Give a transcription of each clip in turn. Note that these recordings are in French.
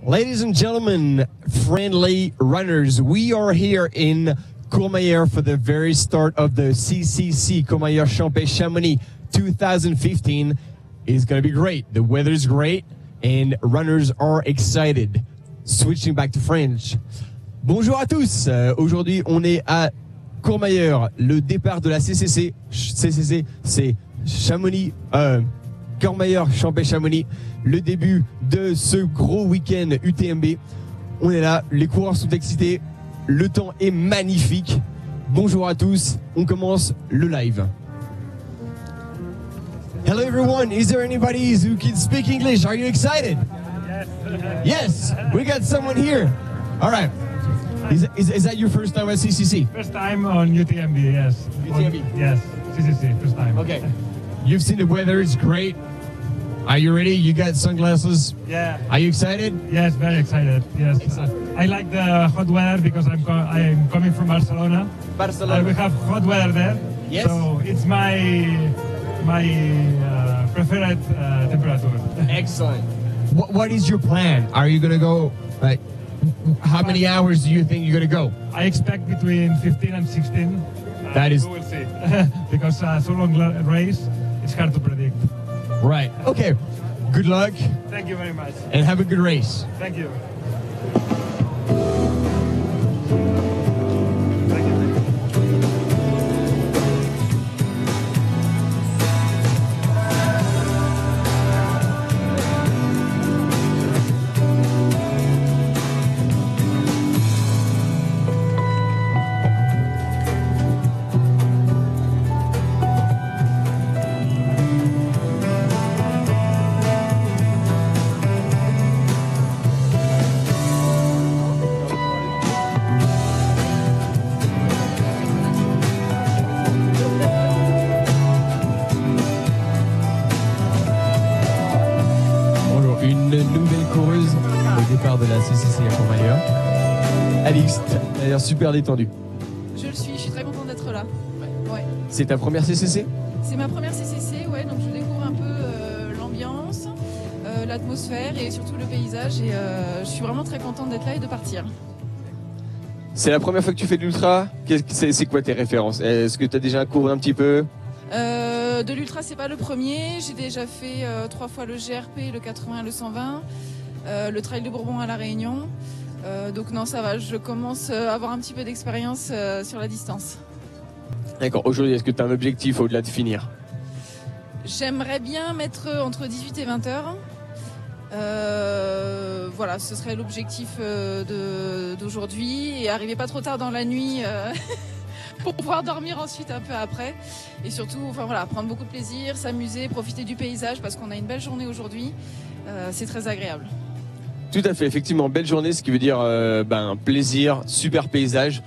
Ladies and gentlemen, friendly runners, we are here in Courmayeur for the very start of the CCC Courmayeur Champé-Chamonix 2015. It's going to be great. The weather is great and runners are excited. Switching back to French. Bonjour à tous. Aujourd'hui, on est à Courmayeur. Le départ de la CCC. CCC, c'est Chamonix, Courmayeur Champé-Chamonix. Le début de ce gros week-end UTMB. On est là, les coureurs sont excités, le temps est magnifique. Bonjour à tous, on commence le live. Hello everyone, is there anybody who can speak English? Are you excited? Yes, we got someone here. All right. Is that your first time at CCC? First time on UTMB, yes. UTMB? Yes, CCC, first time. Okay. You've seen the weather, it's great. Are you ready? You got sunglasses? Yeah. Are you excited? Yes, very excited. Yes. Excellent. I like the hot weather because I'm coming from Barcelona. Barcelona. We have hot weather there. Yes. So it's my preferred temperature. Excellent. What is your plan? Are you going to go, like, how many hours do you think you're going to go? I expect between 15 and 16. That is... We will see. Because so long race, it's hard to predict. Right. Okay. Good luck. Thank you very much. And have a good race. Thank you. De la CCC à Courmayeur. Alix, t'as l'air super détendu. Je suis très contente d'être là. Ouais. C'est ta première CCC? C'est ma première CCC, ouais, donc je découvre un peu l'ambiance, l'atmosphère et surtout le paysage et je suis vraiment très contente d'être là et de partir. C'est la première fois que tu fais de l'ultra? C'est quoi tes références? Est-ce que tu as déjà couru un petit peu? De l'ultra, c'est pas le premier. J'ai déjà fait 3 fois le GRP, le 80 et le 120. Le Trail de Bourbon à La Réunion. Donc non, ça va, je commence à avoir un petit peu d'expérience sur la distance. D'accord, aujourd'hui, est-ce que tu as un objectif au-delà de finir? J'aimerais bien mettre entre 18 et 20 heures. Voilà, ce serait l'objectif d'aujourd'hui et arriver pas trop tard dans la nuit pour pouvoir dormir ensuite un peu après. Et surtout, enfin, voilà, prendre beaucoup de plaisir, s'amuser, profiter du paysage parce qu'on a une belle journée aujourd'hui. C'est très agréable. Tout à fait, effectivement, belle journée, ce qui veut dire plaisir, super paysage.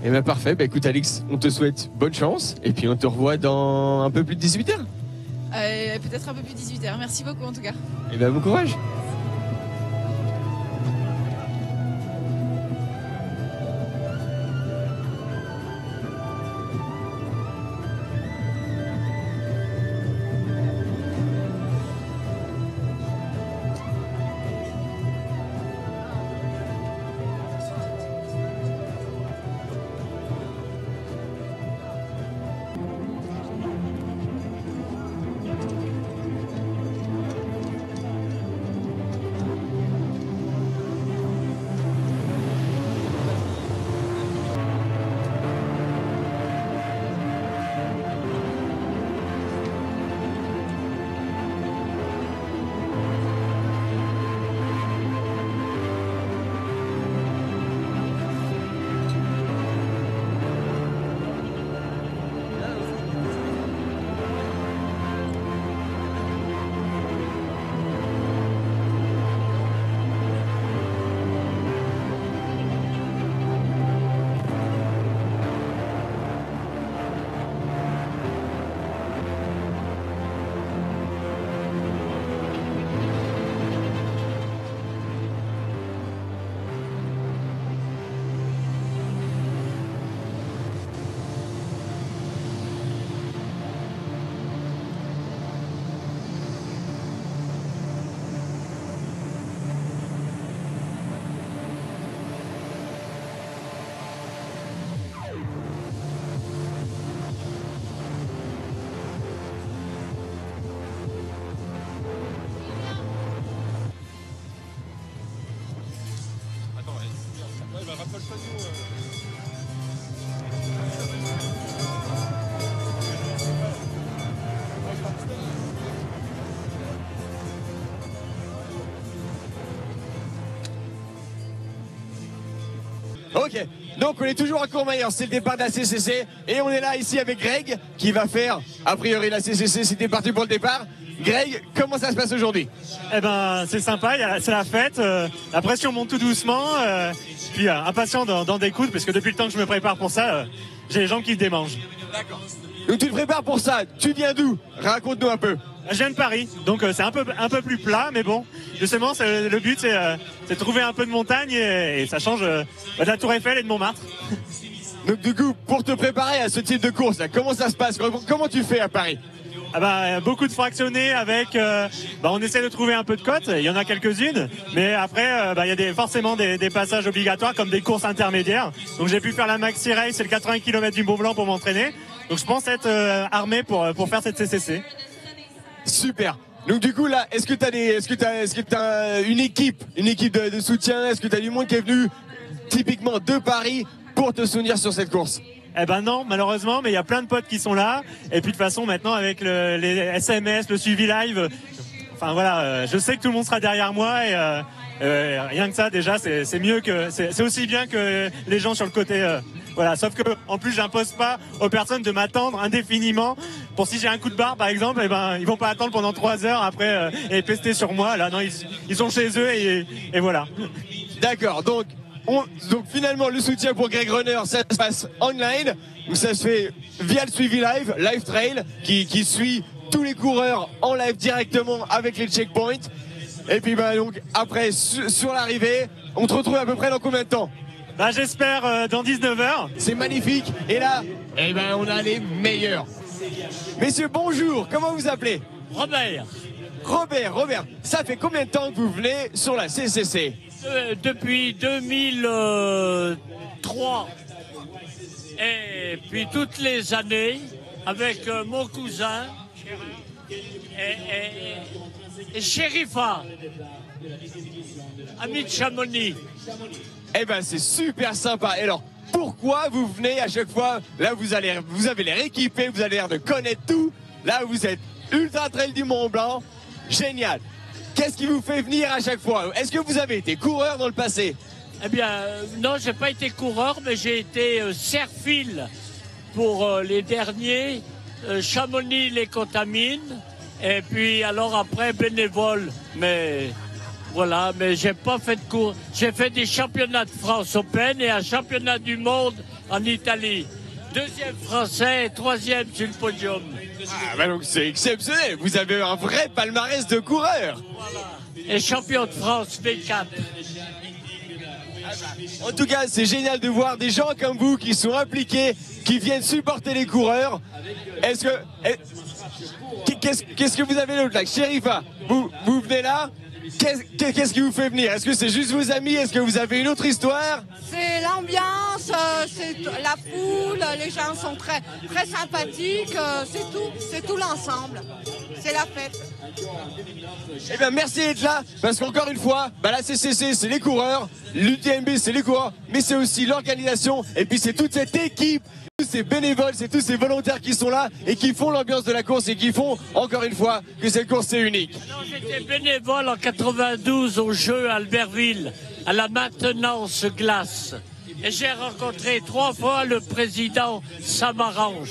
Et bien parfait, écoute Alix, on te souhaite bonne chance et puis on te revoit dans un peu plus de 18 heures. Peut-être un peu plus de 18 heures, merci beaucoup en tout cas. Et bien bon courage. Ok, donc on est toujours à Courmayeur, c'est le départ de la CCC et on est là ici avec Greg qui va faire a priori la CCC, c'était parti pour le départ. Greg, comment ça se passe aujourd'hui? Eh ben c'est sympa, c'est la fête, la pression monte tout doucement, puis impatient d'en découdre parce que depuis le temps que je me prépare pour ça, j'ai les jambes qui se démangent. D'accord. Donc tu te prépares pour ça, tu viens d'où? Raconte-nous un peu. Je viens de Paris, donc c'est un peu plus plat, mais bon, justement le but c'est de trouver un peu de montagne et ça change de la Tour Eiffel et de Montmartre. Donc du coup, pour te préparer à ce type de course, là, comment ça se passe? Comment tu fais à Paris? Ah bah, beaucoup de fractionnés avec, on essaie de trouver un peu de côtes, il y en a quelques-unes, mais après il y a forcément des passages obligatoires comme des courses intermédiaires. Donc j'ai pu faire la Maxi Race, c'est le 80 km du Mont Blanc pour m'entraîner. Donc je pense être armé pour faire cette CCC. Super. Donc du coup là, est-ce que t'as une équipe de soutien? Est-ce que t'as du monde qui est venu typiquement de Paris pour te soutenir sur cette course? Eh ben non, malheureusement, mais il y a plein de potes qui sont là. Et puis de toute façon, maintenant avec les SMS, le suivi live, enfin voilà, je sais que tout le monde sera derrière moi et rien que ça déjà, c'est mieux que, c'est aussi bien que les gens sur le côté. Voilà, sauf que en plus, j'impose pas aux personnes de m'attendre indéfiniment. Pour si j'ai un coup de barre, par exemple, eh ben ils vont pas attendre pendant 3 heures après et pester sur moi. Là, non, ils sont chez eux et voilà. D'accord. Donc finalement, le soutien pour Greg Runner, ça se passe online, où ça se fait via le suivi live trail, qui suit tous les coureurs en live directement avec les checkpoints. Et puis donc après sur l'arrivée, on te retrouve à peu près dans combien de temps? J'espère dans 19 heures. C'est magnifique. Et là, on a les meilleurs. Messieurs, bonjour. Comment vous appelez? Robert. Robert, ça fait combien de temps que vous venez sur la CCC? Depuis 2003. Et puis toutes les années, avec mon cousin et Chérifa, ami de Chamonix. C'est super sympa. Et alors, pourquoi vous venez à chaque fois? Là, vous avez l'air équipé, vous avez l'air de connaître tout. Là, vous êtes Ultra Trail du Mont Blanc. Génial. Qu'est-ce qui vous fait venir à chaque fois? Est-ce que vous avez été coureur dans le passé? Eh bien, non, j'ai pas été coureur, mais j'ai été serfile pour les derniers. Chamonix les contamine. Et puis, alors après, bénévole. Mais voilà, mais j'ai pas fait de cours. J'ai fait des championnats de France Open et un championnat du monde en Italie. 2e français et 3e sur le podium. Donc c'est exceptionnel. Vous avez un vrai palmarès de coureur. Voilà. Et champion de France V4. En tout cas, c'est génial de voir des gens comme vous qui sont impliqués, qui viennent supporter les coureurs. Qu'est-ce que vous avez d'autre là? Chérifa, vous venez là? Qu'est-ce qui vous fait venir? Est-ce que c'est juste vos amis? Est-ce que vous avez une autre histoire? C'est l'ambiance, c'est la foule, les gens sont très, très sympathiques, c'est tout l'ensemble. C'est la fête. Merci d'être là, parce qu'encore une fois, la CCC c'est les coureurs, l'UTMB c'est les coureurs, mais c'est aussi l'organisation, et puis c'est toute cette équipe, tous ces bénévoles, c'est tous ces volontaires qui sont là et qui font l'ambiance de la course et qui font, encore une fois, que cette course est unique. J'étais bénévole en 92 au jeu à Albertville, à la maintenance glace. Et j'ai rencontré 3 fois le président Samaranch.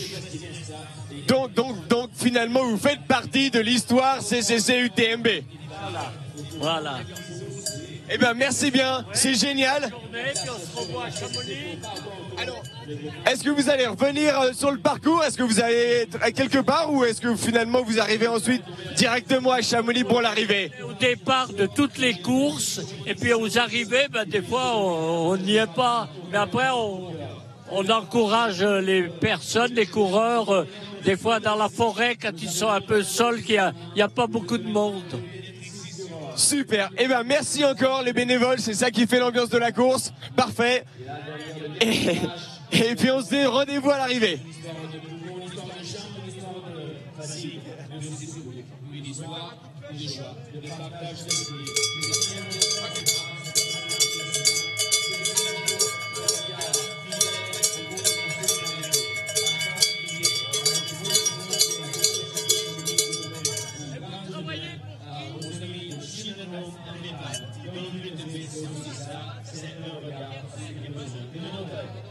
Donc finalement, vous faites partie de l'histoire CCC UTMB. Voilà. Merci bien, c'est génial. Alors, est-ce que vous allez revenir sur le parcours? Est-ce que vous allez à quelque part ou est-ce que finalement vous arrivez ensuite directement à Chamonix pour l'arrivée? Au départ de toutes les courses et puis aux arrivées, des fois on n'y est pas. Mais après on encourage les personnes, les coureurs, des fois dans la forêt quand ils sont un peu seuls, qu'il n'y a pas beaucoup de monde. Super. Merci encore les bénévoles, c'est ça qui fait l'ambiance de la course. Parfait. Et puis on se dit rendez-vous à l'arrivée. Sender, Regarde, Minute.